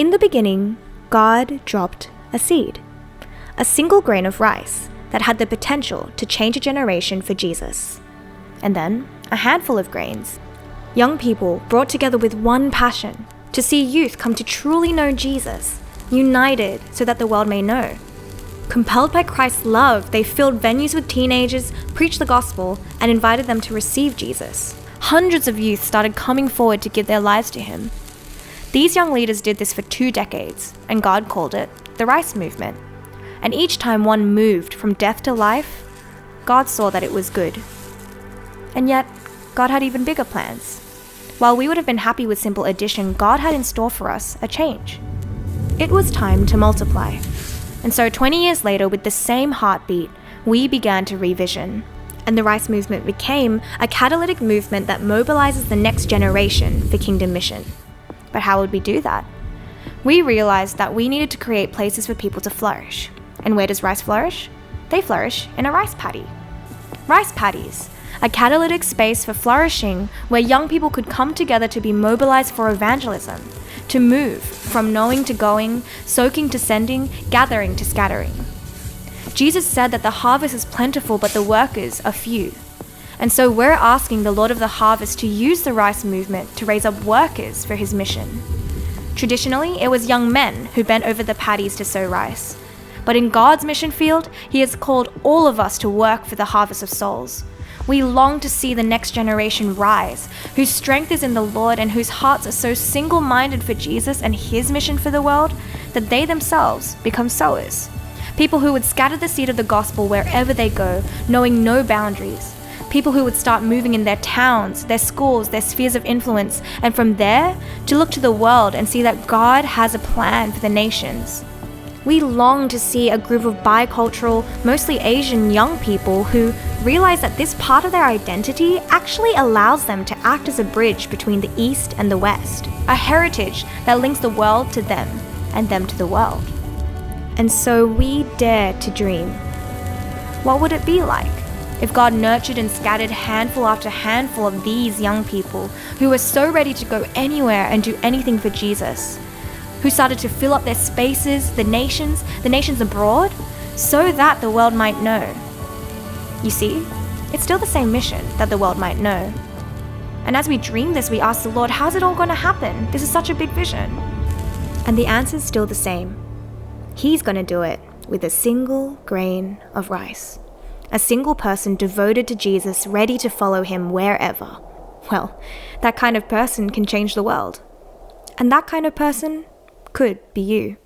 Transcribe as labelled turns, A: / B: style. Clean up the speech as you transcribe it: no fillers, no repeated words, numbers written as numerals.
A: In the beginning, God dropped a seed, a single grain of rice that had the potential to change a generation for Jesus. And then, a handful of grains, young people brought together with one passion to see youth come to truly know Jesus, united so that the world may know. Compelled by Christ's love, they filled venues with teenagers, preached the gospel, and invited them to receive Jesus. Hundreds of youth started coming forward to give their lives to him. These young leaders did this for 2 decades, and God called it the Rice Movement. And each time one moved from death to life, God saw that it was good. And yet, God had even bigger plans. While we would have been happy with simple addition, God had in store for us a change. It was time to multiply. And so 20 years later, with the same heartbeat, we began to revision. And the Rice Movement became a catalytic movement that mobilizes the next generation for kingdom mission. But how would we do that? We realized that we needed to create places for people to flourish. And where does rice flourish? They flourish in a rice paddy. Rice paddies, a catalytic space for flourishing where young people could come together to be mobilized for evangelism, to move from knowing to going, soaking to sending, gathering to scattering. Jesus said that the harvest is plentiful, but the workers are few. And so we're asking the Lord of the harvest to use the Rice Movement to raise up workers for his mission. Traditionally, it was young men who bent over the paddies to sow rice. But in God's mission field, he has called all of us to work for the harvest of souls. We long to see the next generation rise, whose strength is in the Lord and whose hearts are so single-minded for Jesus and his mission for the world that they themselves become sowers. People who would scatter the seed of the gospel wherever they go, knowing no boundaries. People who would start moving in their towns, their schools, their spheres of influence, and from there to look to the world and see that God has a plan for the nations. We long to see a group of bicultural, mostly Asian young people who realize that this part of their identity actually allows them to act as a bridge between the East and the West, a heritage that links the world to them and them to the world. And so we dare to dream. What would it be like if God nurtured and scattered handful after handful of these young people who were so ready to go anywhere and do anything for Jesus, who started to fill up their spaces, the nations abroad, so that the world might know? You see, it's still the same mission, that the world might know. And as we dream this, we ask the Lord, how's it all going to happen? This is such a big vision. And the answer's still the same. He's going to do it with a single grain of rice. A single person devoted to Jesus, ready to follow him wherever. Well, that kind of person can change the world. And that kind of person could be you.